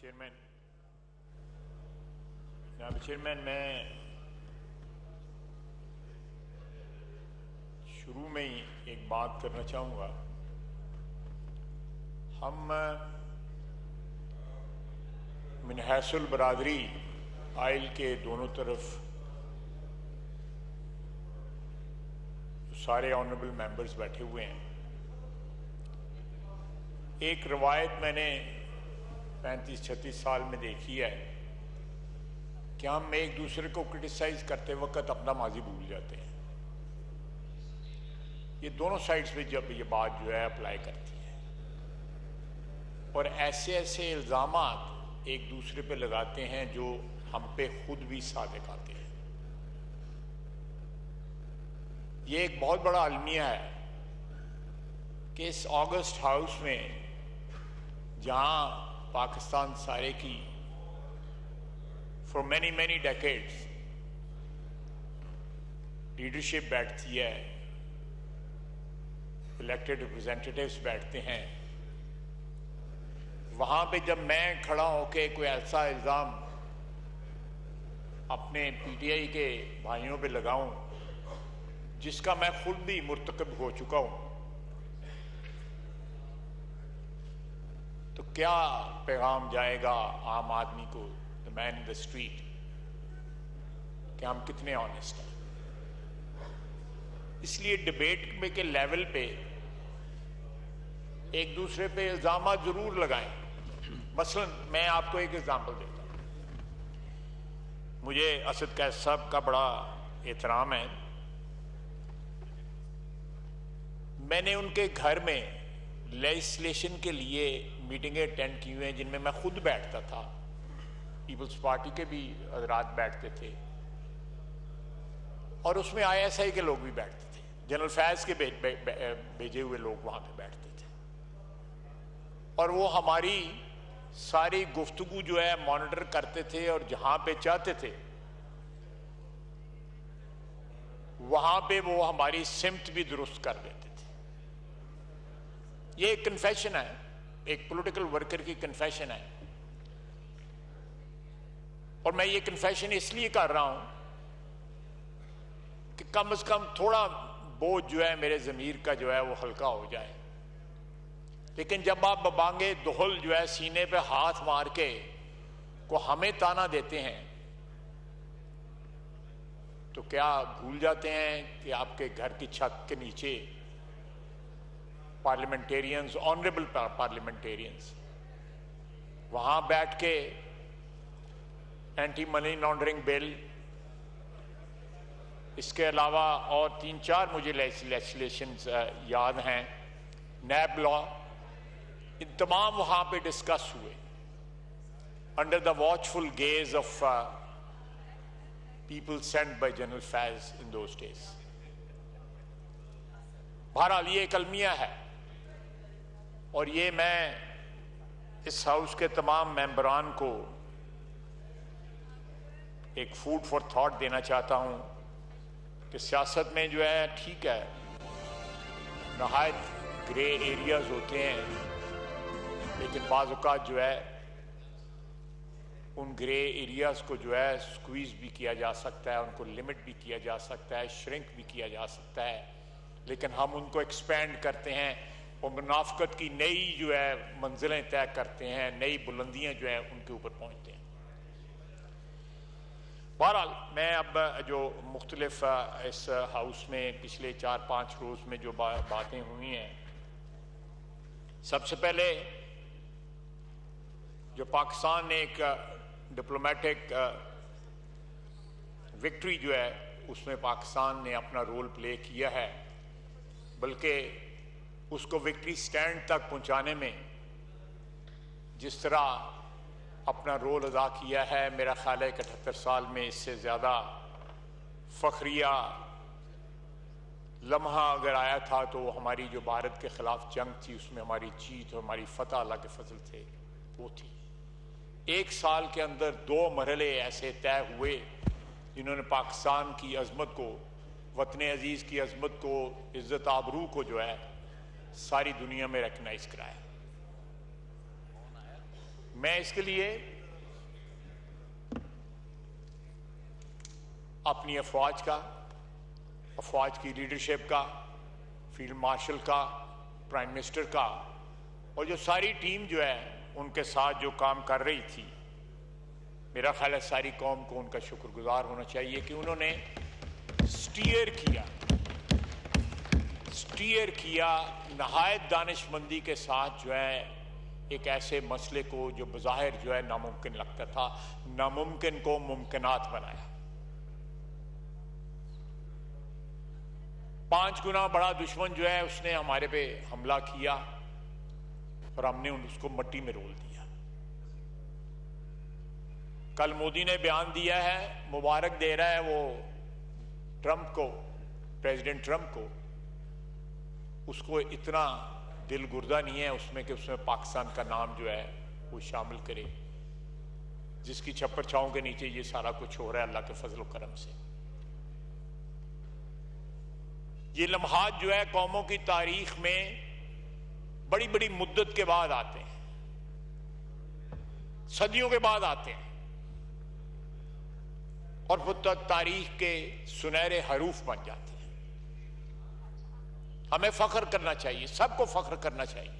Chairman میں شروع میں ہی ایک بات کرنا چاہوں گا. ہم من حیث البرادری آئل کے دونوں طرف سارے آنریبل ممبرز بیٹھے ہوئے ہیں. ایک روایت میں نے 35-36 سال میں دیکھی ہے کہ ہم ایک دوسرے کو کرٹیسائز کرتے وقت اپنا ماضی بھول جاتے ہیں. یہ دونوں سائڈز پہ جب یہ بات جو ہے اپلائی کرتی ہے اور ایسے ایسے الزامات ایک دوسرے پہ لگاتے ہیں جو ہم پہ خود بھی صادق آتے ہیں. یہ ایک بہت بڑا المیہ ہے کہ اس آگسٹ ہاؤس میں جہاں پاکستان سارے کی for many decades لیڈرشپ بیٹھتی ہے, الیکٹڈ ریپرزینٹیٹیوز بیٹھتے ہیں, وہاں پہ جب میں کھڑا ہو کے کوئی ایسا الزام اپنے پی ٹی آئی کے بھائیوں پہ لگاؤں جس کا میں خود بھی مرتکب ہو چکا ہوں, تو کیا پیغام جائے گا عام آدمی کو, the man in the street, کہ ہم کتنے آنیسٹ ہیں. اس لیے ڈبیٹ میں کے لیول پہ ایک دوسرے پہ الزامات ضرور لگائیں. مثلا میں آپ کو ایک ایگزامپل دیتا ہوں. مجھے اسد قیس صاحب کا بڑا احترام ہے. میں نے ان کے گھر میں لیجسلیشن کے لیے میٹنگیں اٹینڈ کی ہوئی ہیں جن میں خود بیٹھتا تھا, پیپلز پارٹی کے بھی حضرات بیٹھتے تھے, اور اس میں آئی ایس آئی کے لوگ بھی بیٹھتے تھے, جنرل فیض کے بھیجے ہوئے لوگ وہاں پہ بیٹھتے تھے, اور وہ ہماری ساری گفتگو جو ہے مانیٹر کرتے تھے, اور جہاں پہ چاہتے تھے وہاں پہ وہ ہماری سمت بھی درست کر دیتے تھے. یہ ایک کنفیشن ہے, ایک پولیٹیکل ورکر کی کنفیشن ہے, اور میں یہ کنفیشن اس لیے کر رہا ہوں کہ کم از کم تھوڑا بوجھ جو ہے میرے ضمیر کا جو ہے وہ ہلکا ہو جائے. لیکن جب آپ ببانگے دہل جو ہے سینے پہ ہاتھ مار کے کو ہمیں تانا دیتے ہیں, تو کیا بھول جاتے ہیں کہ آپ کے گھر کی چھت کے نیچے پارلیمنٹیرینز, آنریبل پارلیمنٹیرینز, وہاں بیٹھ کے اینٹی منی لانڈرنگ بل, اس کے علاوہ اور 3-4 مجھے لیجسلیشنز یاد ہیں, نیب لا, ان تمام وہاں پہ ڈسکس ہوئے under the watchful gaze of people send by general Faiz in those days. بہرحال یہ ایک المیہ ہے, اور یہ میں اس ہاؤس کے تمام ممبران کو ایک فوڈ فار تھاٹ دینا چاہتا ہوں کہ سیاست میں جو ہے ٹھیک ہے نہایت گرے ایریاز ہوتے ہیں, لیکن بعض اوقات جو ہے ان گرے ایریاز کو جو ہے سکویز بھی کیا جا سکتا ہے, ان کو لمٹ بھی کیا جا سکتا ہے, شرنک بھی کیا جا سکتا ہے, لیکن ہم ان کو ایکسپینڈ کرتے ہیں اور منافقت کی نئی جو ہے منزلیں طے کرتے ہیں, نئی بلندیاں جو ہیں ان کے اوپر پہنچتے ہیں. بہرحال میں اب جو مختلف اس ہاؤس میں پچھلے 4-5 روز میں جو باتیں ہوئی ہیں, سب سے پہلے جو پاکستان نے ایک ڈپلومیٹک وکٹری جو ہے اس میں پاکستان نے اپنا رول پلے کیا ہے, بلکہ اس کو وکٹری سٹینڈ تک پہنچانے میں جس طرح اپنا رول ادا کیا ہے, میرا خیال ہے 78 سال میں اس سے زیادہ فخریہ لمحہ اگر آیا تھا تو ہماری جو بھارت کے خلاف جنگ تھی اس میں ہماری جیت اور ہماری فتح اللہ کے فضل تھے وہ تھی. 1 سال کے اندر 2 مرحلے ایسے طے ہوئے جنہوں نے پاکستان کی عظمت کو, وطن عزیز کی عظمت کو, عزت آبرو کو جو ہے ساری دنیا میں ریکگنائز کرایا. میں اس کے لیے اپنی افواج کی لیڈرشپ کا، فیلڈ مارشل کا، پرائم منسٹر کا، اور جو ساری ٹیم جو ہے ان کے ساتھ جو کام کر رہی تھی، میرا خیال ہے ساری قوم کو ان کا شکر گزار ہونا چاہیے کہ انہوں نے سٹیئر کیا نہایت دانش مندی کے ساتھ جو ہے ایک ایسے مسئلے کو جو بظاہر جو ہے ناممکن لگتا تھا، ناممکن کو ممکنات بنایا۔ 5 گنا بڑا دشمن جو ہے اس نے ہمارے پہ حملہ کیا اور ہم نے اس کو مٹی میں رول دیا۔ کل مودی نے بیان دیا ہے، مبارک دے رہا ہے وہ ٹرمپ کو، پریزیڈنٹ ٹرمپ کو، اس کو اتنا دل گردہ نہیں ہے اس میں کہ اس میں پاکستان کا نام جو ہے وہ شامل کرے، جس کی چھپر چھاؤں کے نیچے یہ سارا کچھ ہو رہا ہے اللہ کے فضل و کرم سے۔ یہ لمحات جو ہے قوموں کی تاریخ میں بڑی بڑی مدت کے بعد آتے ہیں، صدیوں کے بعد آتے ہیں، اور وہ تاریخ کے سنہرے حروف بن جاتے ہیں۔ ہمیں فخر کرنا چاہیے، سب کو فخر کرنا چاہیے۔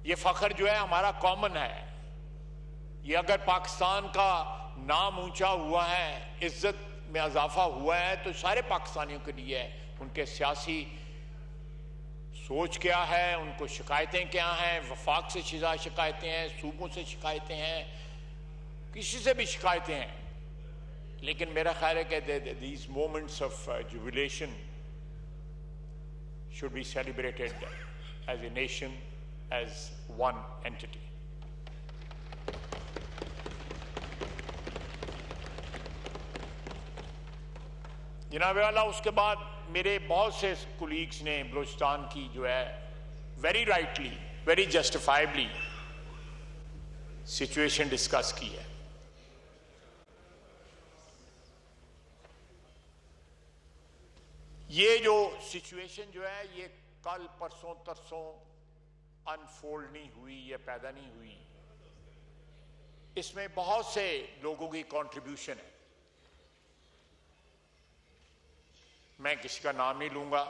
یہ فخر جو ہے ہمارا کامن ہے۔ یہ اگر پاکستان کا نام اونچا ہوا ہے، عزت میں اضافہ ہوا ہے، تو سارے پاکستانیوں کے لیے ہے۔ ان کے سیاسی سوچ کیا ہے، ان کو شکایتیں کیا ہیں، وفاق سے شکایتیں ہیں، صوبوں سے شکایتیں ہیں، کسی سے بھی شکایتیں ہیں، لیکن میرا خیال ہے کہ these moments of jubilation should be celebrated as a nation, as one entity. جناب والا، اس کے بعد میرے بہت سے کولیگز نے بلوچستان کی جو ہے very rightly, very justifiably situation discuss کی ہے۔ یہ جو سچویشن جو ہے یہ کل پرسوں ترسوں انفولڈ نہیں ہوئی، یہ پیدا نہیں ہوئی، اس میں بہت سے لوگوں کی کنٹریبیوشن ہے۔ میں کسی کا نام نہیں لوں گا،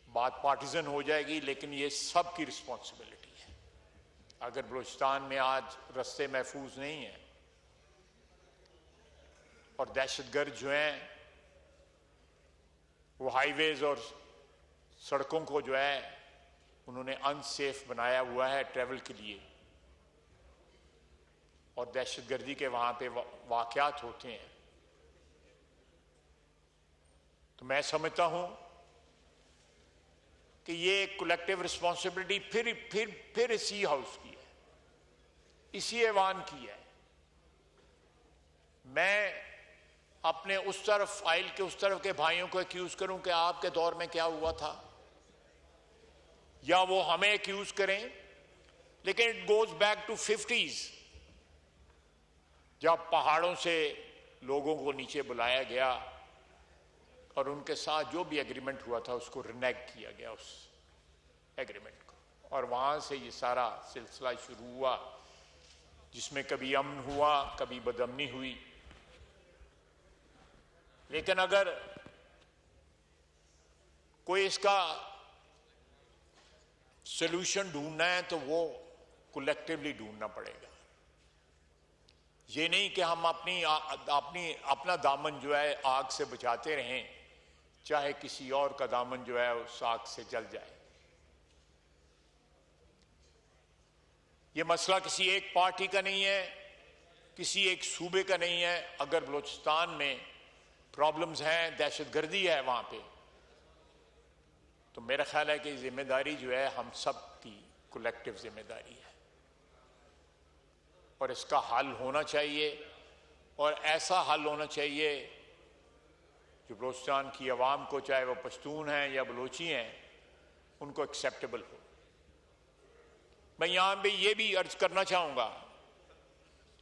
بات پارٹیزن ہو جائے گی، لیکن یہ سب کی رسپانسبلٹی ہے۔ اگر بلوچستان میں آج رستے محفوظ نہیں ہیں اور دہشت گرد جو ہیں وہ ہائی ویز اور سڑکوں کو جو ہے انہوں نے ان سیف بنایا ہوا ہے ٹریول کے لیے، اور دہشت گردی کے وہاں پہ واقعات ہوتے ہیں، تو میں سمجھتا ہوں کہ یہ ایک کولیکٹیو رسپانسبلٹی پھر اسی ہاؤس کی ہے، اسی ایوان کی ہے۔ میں اپنے اس طرف آئل کے اس طرف کے بھائیوں کو ایکیوز کروں کہ آپ کے دور میں کیا ہوا تھا، یا وہ ہمیں ایکیوز کریں، لیکن it goes back to 50s، جب پہاڑوں سے لوگوں کو نیچے بلایا گیا اور ان کے ساتھ جو بھی ایگریمنٹ ہوا تھا اس کو رینیگ کیا گیا، اس ایگریمنٹ کو، اور وہاں سے یہ سارا سلسلہ شروع ہوا، جس میں کبھی امن ہوا، کبھی بدامنی ہوئی۔ لیکن اگر کوئی اس کا سلوشن ڈھونڈنا ہے تو وہ کولیکٹیولی ڈھونڈنا پڑے گا۔ یہ نہیں کہ ہم اپنا دامن جو ہے آگ سے بچاتے رہیں، چاہے کسی اور کا دامن جو ہے اس آگ سے جل جائے۔ یہ مسئلہ کسی ایک پارٹی کا نہیں ہے، کسی ایک صوبے کا نہیں ہے۔ اگر بلوچستان میں پرابلمز ہیں، دہشت گردی ہے وہاں پہ، تو میرا خیال ہے کہ ذمہ داری جو ہے ہم سب کی کولیکٹیو ذمہ داری ہے، اور اس کا حل ہونا چاہیے، اور ایسا حل ہونا چاہیے جو بلوچستان کی عوام کو، چاہے وہ پشتون ہیں یا بلوچی ہیں، ان کو ایکسیپٹیبل ہو۔ میں یہاں پہ یہ بھی عرض کرنا چاہوں گا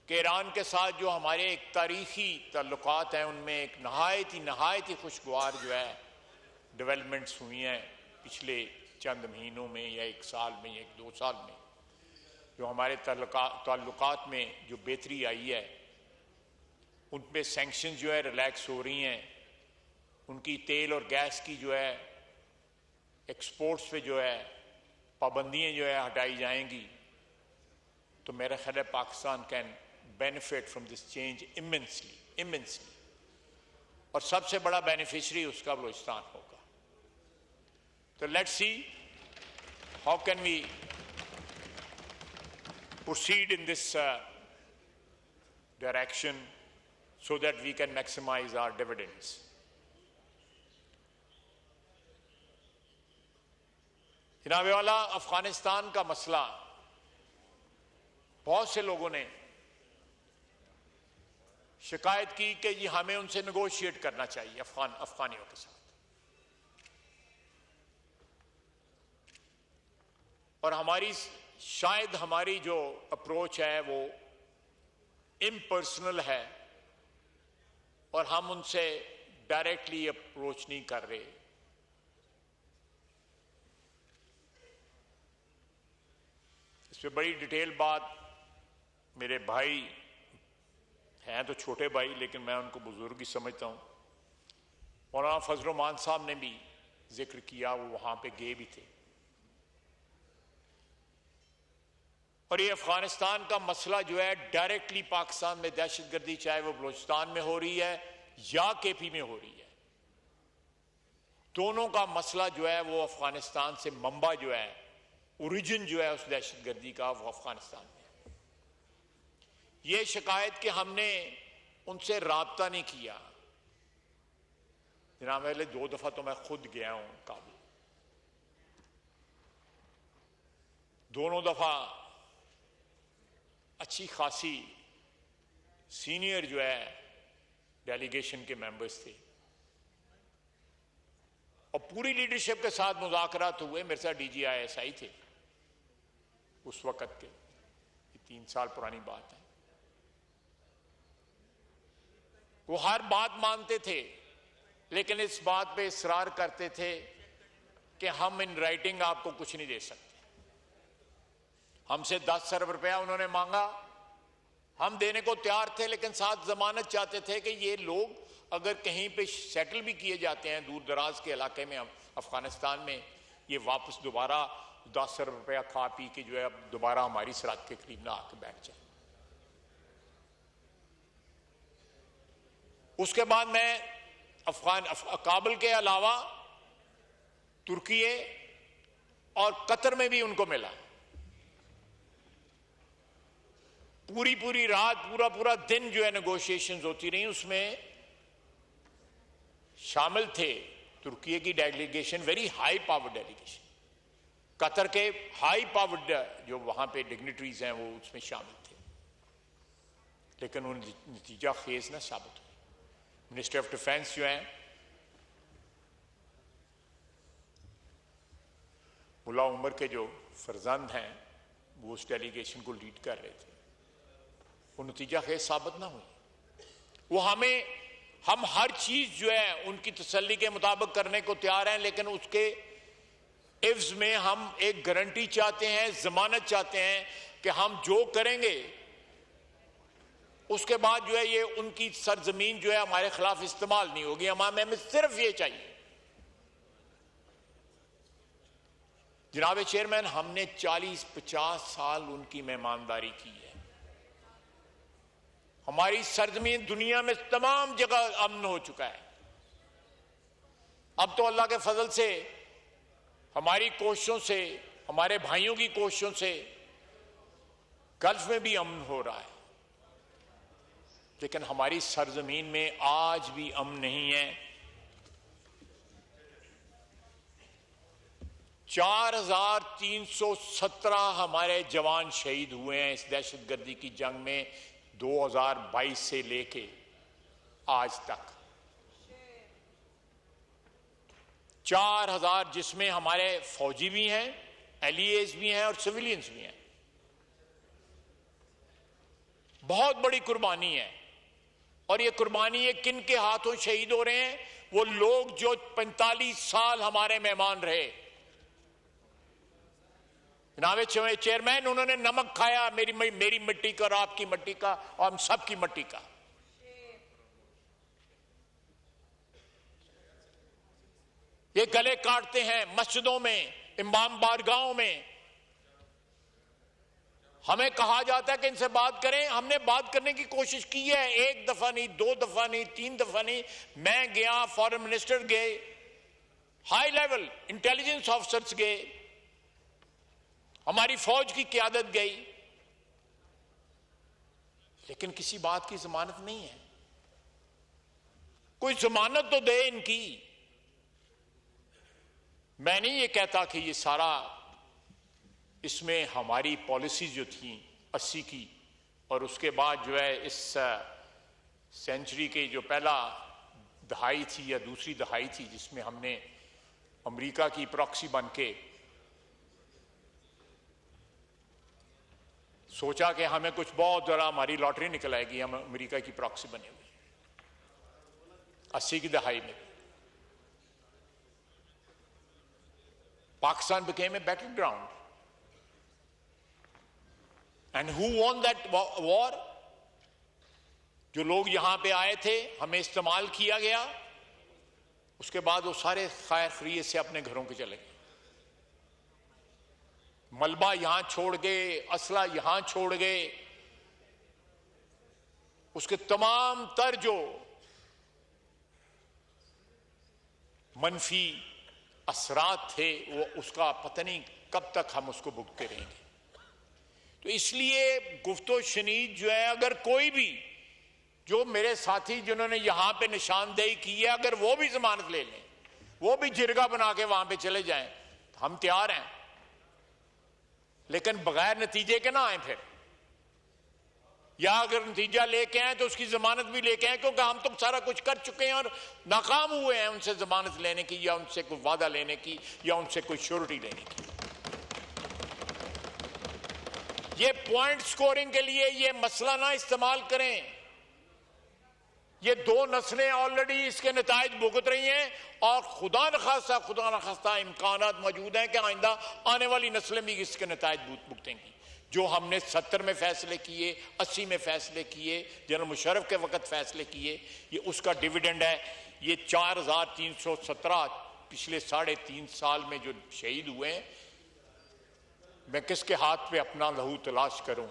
کہ ایران کے ساتھ جو ہمارے ایک تاریخی تعلقات ہیں، ان میں ایک نہایت ہی خوشگوار جو ہے ڈیولپمنٹس ہوئی ہیں پچھلے چند مہینوں میں یا ایک سال میں یا ایک دو سال میں جو ہمارے تعلقات میں جو بہتری آئی ہے، ان پہ سینکشن جو ہے ریلیکس ہو رہی ہیں، ان کی تیل اور گیس کی جو ہے ایکسپورٹس پہ جو ہے پابندیاں جو ہے ہٹائی جائیں گی، تو میرا خیال ہے Pakistan can benefit from this change immensely، اور سب سے بڑا بینیفیشری اس کا بلوچستان ہوگا۔ تو let's see how can we proceed in this direction so that we can maximize our dividends. جناب والا، افغانستان کا مسئلہ بہت سے لوگوں نے شکایت کی کہ یہ ہمیں ان سے نیگوشیٹ کرنا چاہیے افغانیوں کے ساتھ، اور شاید ہماری جو اپروچ ہے وہ امپرسنل ہے اور ہم ان سے ڈائریکٹلی اپروچ نہیں کر رہے۔ اس پہ بڑی ڈیٹیل بات میرے بھائی ہیں تو چھوٹے بھائی، لیکن میں ان کو بزرگ ہی سمجھتا ہوں، مولانا فضل الرحمان صاحب نے بھی ذکر کیا، وہ وہاں پہ گئے بھی تھے۔ اور یہ افغانستان کا مسئلہ جو ہے ڈائریکٹلی پاکستان میں دہشت گردی، چاہے وہ بلوچستان میں ہو رہی ہے یا کے پی میں ہو رہی ہے، دونوں کا مسئلہ جو ہے وہ افغانستان سے منبع جو ہے، اوریجن جو ہے اس دہشت گردی کا، وہ افغانستان میں۔ یہ شکایت کہ ہم نے ان سے رابطہ نہیں کیا، جناب علیہ 2 دفعہ تو میں خود گیا ہوں کابل، دونوں دفعہ اچھی خاصی سینئر جو ہے ڈیلیگیشن کے ممبرز تھے، اور پوری لیڈرشپ کے ساتھ مذاکرات ہوئے۔ میرے ساتھ DGISI تھے اس وقت کے، یہ 3 سال پرانی بات ہے۔ وہ ہر بات مانتے تھے، لیکن اس بات پہ اصرار کرتے تھے کہ ہم ان رائٹنگ آپ کو کچھ نہیں دے سکتے۔ ہم سے 10 ارب روپیہ انہوں نے مانگا، ہم دینے کو تیار تھے، لیکن ساتھ ضمانت چاہتے تھے کہ یہ لوگ اگر کہیں پہ سیٹل بھی کیے جاتے ہیں دور دراز کے علاقے میں افغانستان میں، یہ واپس دوبارہ 10 ارب روپیہ کھا پی کے جو ہے اب دوبارہ ہماری سرحد کے قریب نہ آ کے بیٹھ جائے۔ اس کے بعد میں کابل کے علاوہ ترکی اور قطر میں بھی ان کو ملا، پوری رات پورا دن جو ہے نیگوشیشنز ہوتی رہی، اس میں شامل تھے ترکی کی delegation, very high power delegation, Qatar کے ہائی پاورڈ جو وہاں پہ ڈگنیٹریز ہیں وہ اس میں شامل تھے، لیکن وہ نتیجہ خیز نہ ثابت ہوئے۔ منسٹر آف ڈیفینس جو ہیں ملا عمر کے جو فرزند ہیں، وہ اس ڈیلیگیشن کو لیڈ کر رہے تھے، وہ نتیجہ خیز ثابت نہ ہوئی۔ وہ ہم ہر چیز جو ہے ان کی تسلی کے مطابق کرنے کو تیار ہیں، لیکن اس کے عوض میں ہم ایک گارنٹی چاہتے ہیں، ضمانت چاہتے ہیں کہ ہم جو کریں گے اس کے بعد جو ہے یہ ان کی سرزمین جو ہے ہمارے خلاف استعمال نہیں ہوگی۔ ہمیں صرف یہ چاہیے۔ جناب چیئرمین، ہم نے 40-50 سال ان کی مہمانداری کی ہے، ہماری سرزمین دنیا میں تمام جگہ امن ہو چکا ہے۔ اب تو اللہ کے فضل سے ہماری کوششوں سے، ہمارے بھائیوں کی کوششوں سے گلف میں بھی امن ہو رہا ہے، لیکن ہماری سرزمین میں آج بھی امن نہیں ہے۔ 4317 ہمارے جوان شہید ہوئے ہیں اس دہشت گردی کی جنگ میں 2022 سے لے کے آج تک۔ 4000 جس میں ہمارے فوجی بھی ہیں، LEAs بھی ہیں اور سویلینز بھی ہیں۔ بہت بڑی قربانی ہے، اور یہ قربانی یہ کن کے ہاتھوں شہید ہو رہے ہیں؟ وہ لوگ جو 45 سال ہمارے مہمان رہے، جناب چیئرمین انہوں نے نمک کھایا میری مٹی کا اور آپ کی مٹی کا اور ہم سب کی مٹی کا. یہ گلے کاٹتے ہیں مسجدوں میں، امام بارگاہوں میں. ہمیں کہا جاتا ہے کہ ان سے بات کریں. ہم نے بات کرنے کی کوشش کی ہے، ایک دفعہ نہیں، دو دفعہ نہیں، تین دفعہ نہیں. میں گیا، فارن منسٹر گئے، ہائی لیول انٹیلیجنس آفیسرز گئے، ہماری فوج کی قیادت گئی، لیکن کسی بات کی ضمانت نہیں ہے. کوئی ضمانت تو دے ان کی. میں نہیں یہ کہتا کہ یہ سارا اس میں ہماری پالیسیز جو تھیں 80 کی اور اس کے بعد جو ہے اس سینچری کی جو پہلا دہائی تھی یا دوسری دہائی تھی جس میں ہم نے امریکہ کی پراکسی بن کے سوچا کہ ہمیں کچھ بہت ذرا ہماری لاٹری نکل آئے گی، ہم امریکہ کی پراکسی بنے ہوئے 80 کی دہائی میں. Pakistan became a battleground. And who won that war? جو لوگ یہاں پہ آئے تھے، ہمیں استعمال کیا گیا، اس کے بعد وہ سارے خیر خیریت سے اپنے گھروں کے چلے گئے. ملبہ یہاں چھوڑ گئے، اسلحہ یہاں چھوڑ گئے. اس کے تمام تر جو منفی اثرات تھے وہ اس کا پتہ نہیں کب تک ہم اس کو بھگتے رہیں گے. تو اس لیے گفت و شنید جو ہے، اگر کوئی بھی جو میرے ساتھی جنہوں نے یہاں پہ نشاندہی کی ہے، اگر وہ بھی ضمانت لے لیں، وہ بھی جرگہ بنا کے وہاں پہ چلے جائیں، تو ہم تیار ہیں، لیکن بغیر نتیجے کے نہ آئیں پھر. یا اگر نتیجہ لے کے آئیں تو اس کی ضمانت بھی لے کے آئیں، کیونکہ ہم تو سارا کچھ کر چکے ہیں اور ناکام ہوئے ہیں ان سے ضمانت لینے کی یا ان سے کوئی وعدہ لینے کی یا ان سے کوئی شیورٹی لینے کی. یہ پوائنٹ سکورنگ کے لیے یہ مسئلہ نہ استعمال کریں. یہ دو نسلیں آلریڈی اس کے نتائج بھگت رہی ہیں اور خدا نخواستہ امکانات موجود ہیں کہ آئندہ آنے والی نسلیں بھی اس کے نتائج بھگتیں گی. جو ہم نے 70 میں فیصلے کیے، 80 میں فیصلے کیے، جنرل مشرف کے وقت فیصلے کیے، یہ اس کا ڈیویڈنڈ ہے. یہ 4317 پچھلے 3.5 سال میں جو شہید ہوئے ہیں، میں کس کے ہاتھ پہ اپنا لہو تلاش کروں؟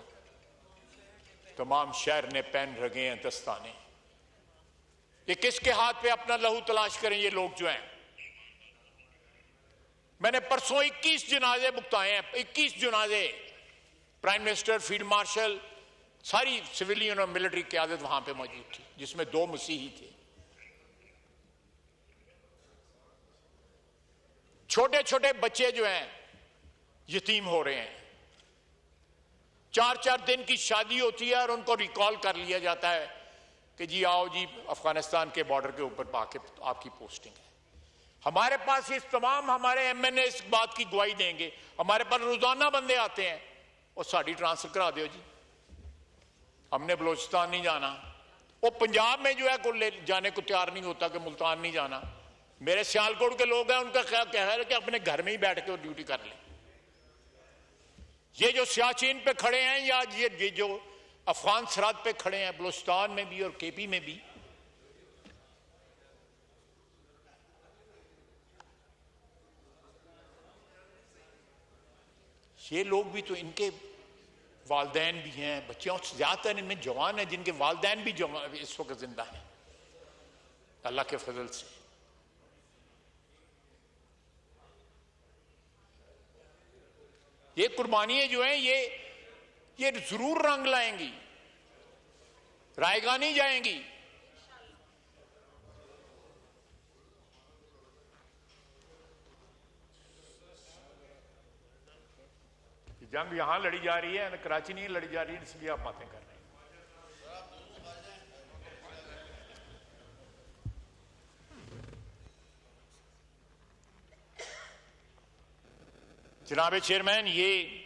تمام شہر نے پہن رکھے ہیں دستانے. یہ کس کے ہاتھ پہ اپنا لہو تلاش کریں یہ لوگ جو ہیں؟ میں نے پرسوں 21 جنازے بھگتائے ہیں، 21 جنازے. پرائم منسٹر، فیلڈ مارشل، ساری سویلین اور ملٹری قیادت وہاں پہ موجود تھی، جس میں 2 مسیحی تھے. چھوٹے چھوٹے بچے جو ہیں یتیم ہو رہے ہیں. 4 دن کی شادی ہوتی ہے اور ان کو ریکال کر لیا جاتا ہے کہ جی آؤ جی افغانستان کے بارڈر کے اوپر پا کے آپ کی پوسٹنگ ہے. ہمارے پاس یہ تمام ہمارے ایم این اے اس بات کی گواہی دیں گے. ہمارے پاس روزانہ بندے آتے ہیں اور ساڑی ٹرانسفر کرا دیو جی، ہم نے بلوچستان نہیں جانا. وہ پنجاب میں جو ہے کوئی جانے کو تیار نہیں ہوتا کہ ملتان نہیں جانا. میرے سیالکوٹ کے لوگ ہیں، ان کا خیال ہے کہ اپنے گھر میں ہی بیٹھ کے وہ ڈیوٹی کر لیں. یہ جو سیاچین پہ کھڑے ہیں یا یہ جو افغان سرحد پہ کھڑے ہیں، بلوچستان میں بھی اور کے پی میں بھی، یہ لوگ بھی تو ان کے والدین بھی ہیں، بچوں زیادہ تر ان میں جوان ہیں جن کے والدین بھی اس وقت زندہ ہیں اللہ کے فضل سے. یہ قربانیاں جو ہیں یہ ضرور رنگ لائیں گی، رائے گاہ نہیں جائیں گی. جنگ یہاں لڑی جا رہی ہے، کراچی نہیں لڑی جا رہی ہے، اس لیے آپ باتیں کر رہے ہیں. جناب چیئرمین، یہ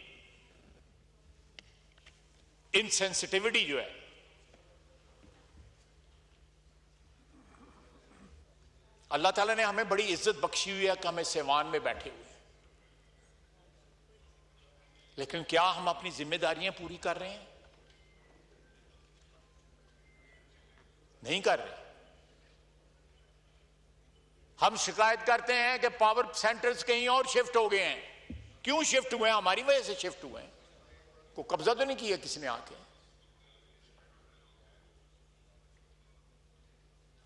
انسینسٹیوٹی جو ہے اللہ تعالیٰ نے ہمیں بڑی عزت بخشی ہوئی ہے کہ ہمیں سیوان میں بیٹھے ہوئے ہیں. لیکن کیا ہم اپنی ذمہ داریاں پوری کر رہے ہیں؟ نہیں کر رہے. ہم شکایت کرتے ہیں کہ پاور سینٹرز کہیں اور شفٹ ہو گئے ہیں. کیوں شفٹ ہوئے ہیں؟ ہماری وجہ سے شفٹ ہوئے ہیں. کوئی قبضہ تو نہیں کیا کسی نے آ کے.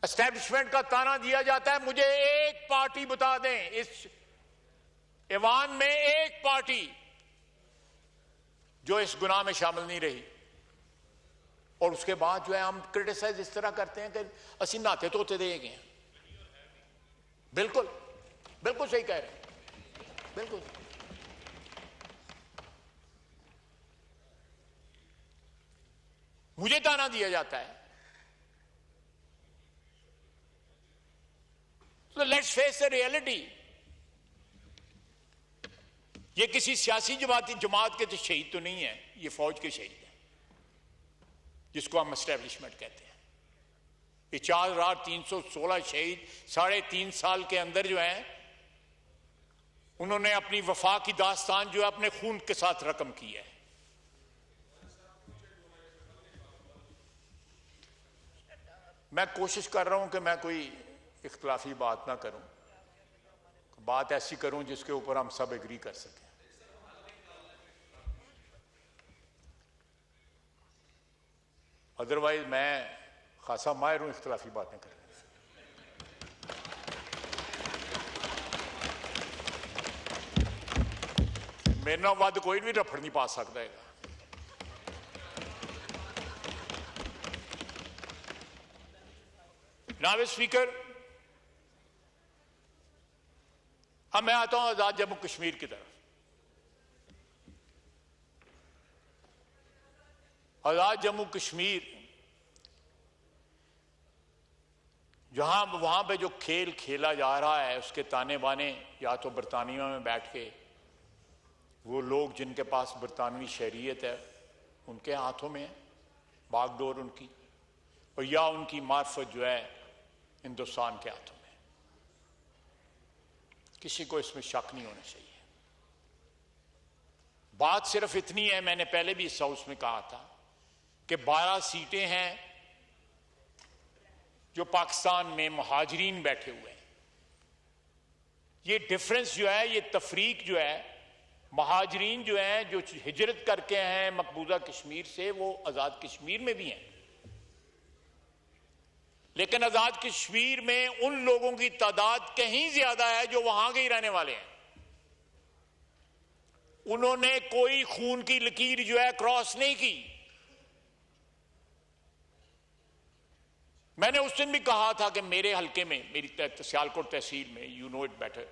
اسٹیبلشمنٹ کا تانا دیا جاتا ہے. مجھے ایک پارٹی بتا دیں اس ایوان میں، ایک پارٹی جو اس گناہ میں شامل نہیں رہی. اور اس کے بعد جو ہے ہم کرٹیسائز اس طرح کرتے ہیں کہ اسی ناتے توتے دے گئے ہیں. بالکل بالکل صحیح کہہ رہے ہیں. بالکل. مجھے تانا دیا جاتا ہے. So let's face the reality. یہ کسی سیاسی جماعت کے شہید تو نہیں ہے، یہ فوج کے شہید ہیں جس کو ہم اسٹیبلشمنٹ کہتے ہیں. یہ 4316 شہید 3.5 سال کے اندر جو ہیں انہوں نے اپنی وفا کی داستان جو ہے اپنے خون کے ساتھ رقم کی ہے. میں کوشش کر رہا ہوں کہ میں کوئی اختلافی بات نہ کروں، بات ایسی کروں جس کے اوپر ہم سب ایگری کر سکیں. ادروائز میں خاصا ماہر ہوں اختلافی باتیں کرنے سے. میرے نام ود کوئی بھی رفڑ نہیں پا سکتا ہے. جناب اسپیکر، اب میں آتا ہوں آزاد جموں کشمیر کی طرف. آزاد جموں کشمیر جہاں وہاں پہ جو کھیل کھیلا جا رہا ہے اس کے تانے بانے یا تو برطانیہ میں بیٹھ کے وہ لوگ جن کے پاس برطانوی شہریت ہے ان کے ہاتھوں میں ہے باغ ڈور ان کی، اور یا ان کی معرفت جو ہے ہندوستان کے ہاتھوں میں. کسی کو اس میں شک نہیں ہونا چاہیے. بات صرف اتنی ہے، میں نے پہلے بھی اس ہاؤس میں کہا تھا کہ 12 سیٹیں ہیں جو پاکستان میں مہاجرین بیٹھے ہوئے ہیں. یہ ڈفرنس جو ہے، یہ تفریق جو ہے، مہاجرین جو ہیں جو ہجرت کر کے ہیں مقبوضہ کشمیر سے وہ آزاد کشمیر میں بھی ہیں، لیکن آزاد کشمیر میں ان لوگوں کی تعداد کہیں زیادہ ہے جو وہاں کے ہی رہنے والے ہیں. انہوں نے کوئی خون کی لکیر جو ہے کراس نہیں کی. میں نے اس دن بھی کہا تھا کہ میرے حلقے میں، میری سیالکوٹ تحصیل میں، یو نو اٹ بیٹر،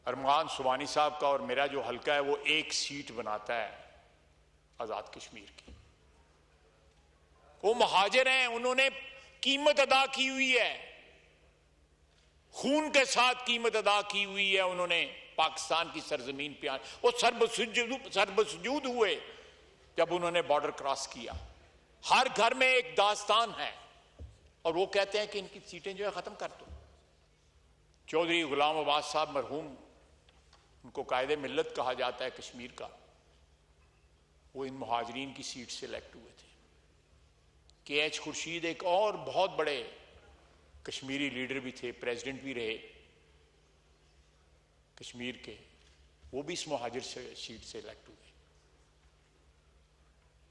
ارمان سبحانی صاحب کا اور میرا جو حلقہ ہے وہ ایک سیٹ بناتا ہے آزاد کشمیر کی. وہ مہاجر ہیں، انہوں نے قیمت ادا کی ہوئی ہے، خون کے ساتھ قیمت ادا کی ہوئی ہے. انہوں نے پاکستان کی سرزمین پہ وہ سربسجود ہوئے جب انہوں نے بارڈر کراس کیا. ہر گھر میں ایک داستان ہے اور وہ کہتے ہیں کہ ان کی سیٹیں جو ہے ختم کر دو. چودھری غلام عباس صاحب مرحوم، ان کو قائد ملت کہا جاتا ہے کشمیر کا، وہ ان مہاجرین کی سیٹ سے الیکٹ ہوئے تھے. کے ایچ خورشید ایک اور بہت بڑے کشمیری لیڈر بھی تھے، پریزیڈنٹ بھی رہے کشمیر کے، وہ بھی اس مہاجر سیٹ سے الیکٹ ہوئے.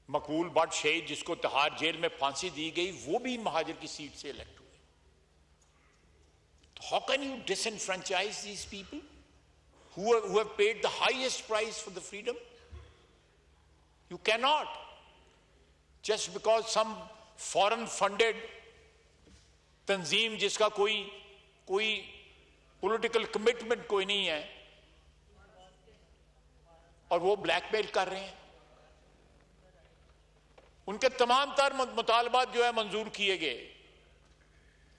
مقبول بٹ شہید جس کو تہاڑ جیل میں پھانسی دی گئی وہ بھی مہاجر کی سیٹ سے الیکٹ ہوئے. How can you disenfranchise these people who have paid the highest price for the freedom? You cannot. Just because some foreign funded تنظیم جس کا کوئی پولیٹیکل کمٹمنٹ کوئی نہیں ہے اور وہ بلیک میل کر رہے ہیں، ان کے تمام تر مطالبات جو ہے منظور کیے گئے.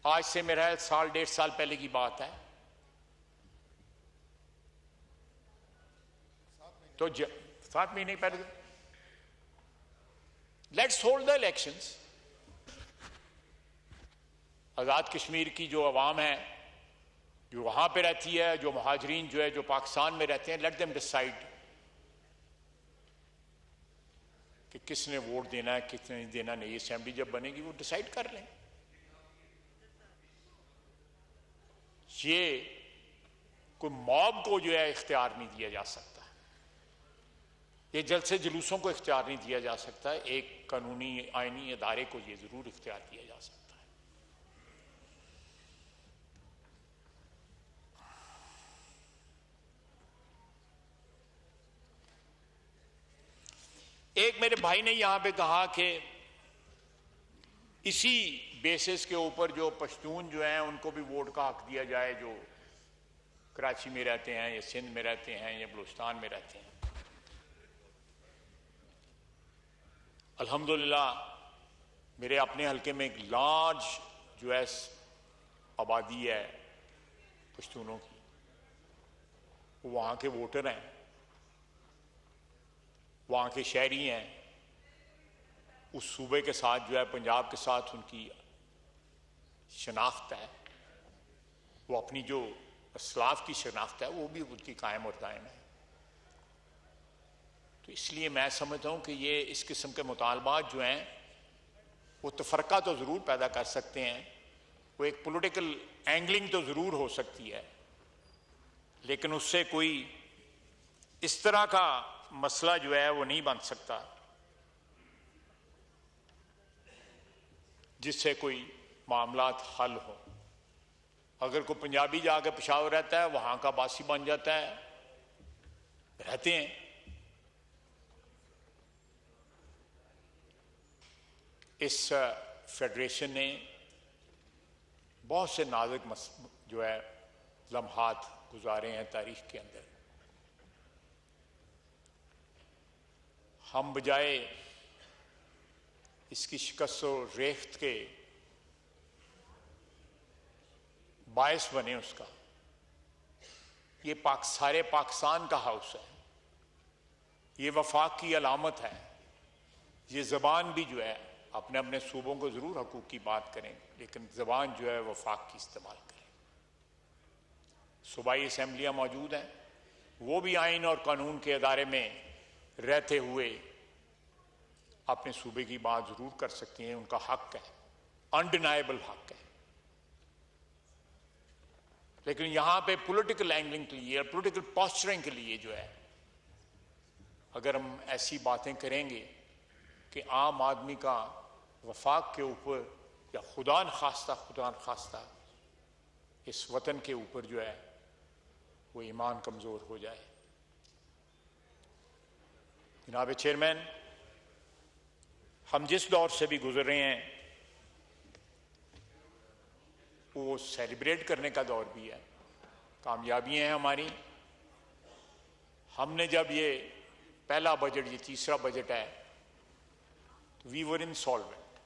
آج سے میرا 1.5 سال پہلے کی بات ہے. تو 7 مہینے پہلے let's hold the elections. Azad Kashmir کی جو عوام ہے جو وہاں پہ رہتی ہے، جو مہاجرین جو ہے جو پاکستان میں رہتے ہیں، لیٹ دیم ڈیسائیڈ کہ کس نے ووٹ دینا ہے کس نے دینا نہیں. اسمبلی جب بنے گی وہ ڈیسائیڈ کر لیں. یہ کوئی موب کو جو ہے اختیار نہیں دیا جا سکتا، یہ جلسے جلوسوں کو اختیار نہیں دیا جا سکتا. ایک قانونی آئینی ادارے کو یہ ضرور اختیار دیا جا سکتا ہے. ایک میرے بھائی نے یہاں پہ کہا کہ اسی بیسس کے اوپر جو پشتون جو ہیں ان کو بھی ووٹ کا حق دیا جائے، جو کراچی میں رہتے ہیں یا سندھ میں رہتے ہیں یا بلوچستان میں رہتے ہیں. الحمدللہ میرے اپنے حلقے میں ایک لارج جو ہے آبادی ہے پشتونوں کی، وہ وہاں کے ووٹر ہیں، وہاں کے شہری ہیں. اس صوبے کے ساتھ جو ہے پنجاب کے ساتھ ان کی شناخت ہے، وہ اپنی جو اسلاف کی شناخت ہے وہ بھی ان کی قائم اور دائم ہے. تو اس لیے میں سمجھتا ہوں کہ یہ اس قسم کے مطالبات جو ہیں وہ تفرقہ تو ضرور پیدا کر سکتے ہیں، وہ ایک پولیٹیکل اینگلنگ تو ضرور ہو سکتی ہے، لیکن اس سے کوئی اس طرح کا مسئلہ جو ہے وہ نہیں بن سکتا جس سے کوئی معاملات حل ہو. اگر کوئی پنجابی جا کے پشاور رہتا ہے، وہاں کا باسی بن جاتا ہے، رہتے ہیں. اس فیڈریشن نے بہت سے نازک جو ہے لمحات گزارے ہیں تاریخ کے اندر. ہم بجائے اس کی شکست و ریخت کے باعث بنے اس کا. یہ سارے پاکستان کا ہاؤس ہے، یہ وفاق کی علامت ہے. یہ زبان بھی جو ہے اپنے اپنے صوبوں کو ضرور حقوق کی بات کریں، لیکن زبان جو ہے وفاق کی استعمال کریں. صوبائی اسمبلیاں موجود ہیں، وہ بھی آئین اور قانون کے ادارے میں رہتے ہوئے اپنے صوبے کی بات ضرور کر سکتی ہیں. ان کا حق ہے، انڈینائبل حق ہے. لیکن یہاں پہ پولیٹیکل اینگلنگ کے لیے، پولیٹیکل پاسچرنگ کے لیے جو ہے اگر ہم ایسی باتیں کریں گے کہ عام آدمی کا وفاق کے اوپر یا خدا نخواستہ اس وطن کے اوپر جو ہے وہ ایمان کمزور ہو جائے. جناب چیئرمین، ہم جس دور سے بھی گزر رہے ہیں وہ سیلیبریٹ کرنے کا دور بھی ہے. کامیابیاں ہیں ہماری. ہم نے جب یہ پہلا بجٹ، یہ تیسرا بجٹ ہے، وی ور انسالوینٹ،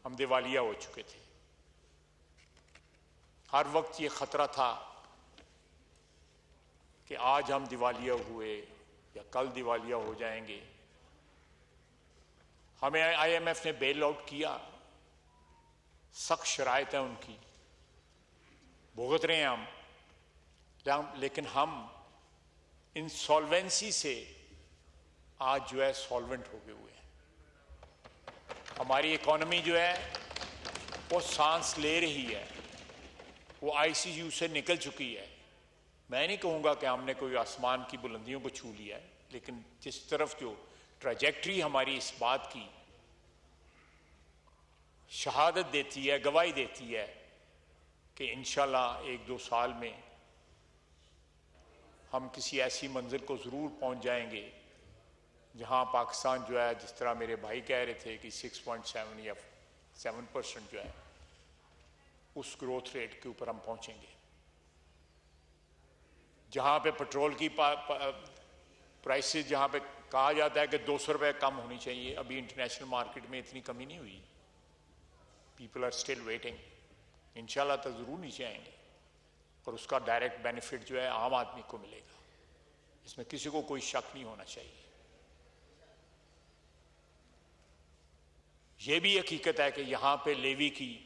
ہم دیوالیہ ہو چکے تھے. ہر وقت یہ خطرہ تھا کہ آج ہم دیوالیہ ہوئے یا کل دیوالیہ ہو جائیں گے. ہمیں آئی ایم ایف نے بیل آؤٹ کیا، سخت شرائط ہیں ان کی، بھگت رہے ہیں ہم، لیکن ہم انسالوینسی سے آج جو ہے سالوینٹ ہو گئے ہوئے ہیں. ہماری اکانومی جو ہے وہ سانس لے رہی ہے، وہ آئی سی یو سے نکل چکی ہے. میں نہیں کہوں گا کہ ہم نے کوئی آسمان کی بلندیوں کو چھو لیا ہے، لیکن جس طرف جو ٹریجیکٹری ہماری اس بات کی شہادت دیتی ہے، گواہی دیتی ہے کہ انشاءاللہ 1-2 سال میں ہم کسی ایسی منزل کو ضرور پہنچ جائیں گے جہاں پاکستان جو ہے، جس طرح میرے بھائی کہہ رہے تھے کہ 6.7 یا 7% جو ہے اس گروتھ ریٹ کے اوپر ہم پہنچیں گے. جہاں پہ پٹرول کی پرائسز جہاں پہ کہا جاتا ہے کہ 200 روپے کم ہونی چاہیے، ابھی انٹرنیشنل مارکیٹ میں اتنی کمی نہیں ہوئی. People are still waiting. انشاءاللہ تو ضرور نیچے آئیں گے اور اس کا ڈائریکٹ بینیفٹ جو ہے عام آدمی کو ملے گا. اس میں کسی کو کوئی شک نہیں ہونا چاہیے. یہ بھی حقیقت ہے کہ یہاں پہ لیوی کی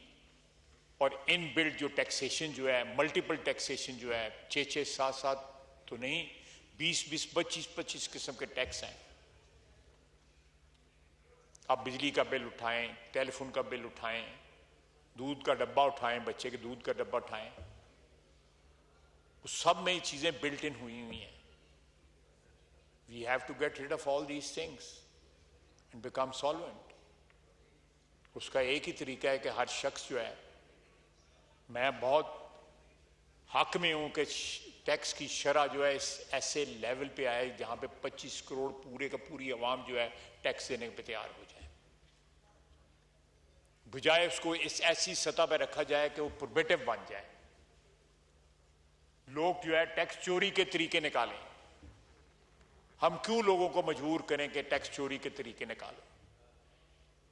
اور ان بلڈ جو ٹیکسیشن جو ہے، ملٹیپل ٹیکسیشن جو ہے، 6 7 تو نہیں، 20 25 قسم کے ٹیکس ہیں. آپ بجلی کا بل اٹھائیں، ٹیلی فون کا بل اٹھائیں، دودھ کا ڈبہ اٹھائیں، بچے کے دودھ کا ڈبہ اٹھائیں، اس سب میں یہ چیزیں بلٹ ان ہوئی ہیں. We have to get rid of all these things and become solvent. اس کا ایک ہی طریقہ ہے کہ ہر شخص جو ہے، میں بہت حق میں ہوں کہ ٹیکس کی شرح جو ہے اس ایسے لیول پہ آئے جہاں پہ 25 کروڑ پورے کا پوری عوام جو ہے ٹیکس دینے پہ تیار ہو جائے، بجائے اس کو اس ایسی سطح پہ رکھا جائے کہ وہ پروہیبٹیو بن جائے. لوگ جو ہے ٹیکس چوری کے طریقے نکالیں. ہم کیوں لوگوں کو مجبور کریں کہ ٹیکس چوری کے طریقے نکالو؟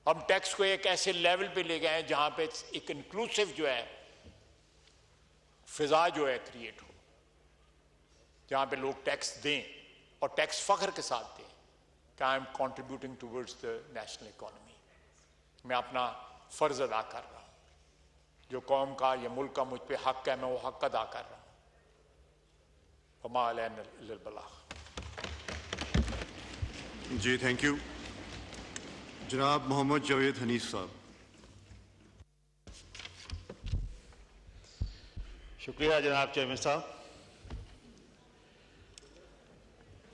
ہم ٹیکس کو ایک ایسے لیول پہ لے گئے ہیں جہاں پہ ایک انکلوسیو جو ہے فضا جو ہے کریٹ ہو، جہاں پہ لوگ ٹیکس دیں اور ٹیکس فخر کے ساتھ دیں کہ I am contributing towards the national economy. میں اپنا فرض ادا کر رہا ہوں، جو قوم کا یا ملک کا مجھ پہ حق ہے میں وہ حق ادا کر رہا ہوں. وما علینا الا البلاغ. جی تھینک یو. جناب محمد جاوید حنیف صاحب. شکریہ جناب چیئرمین صاحب.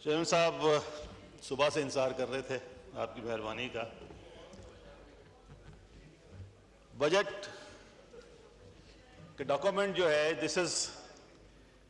چیئرمین صاحب صبح سے انتظار کر رہے تھے آپ کی مہربانی کا. بجٹ کے ڈاکومنٹ جو ہے دس از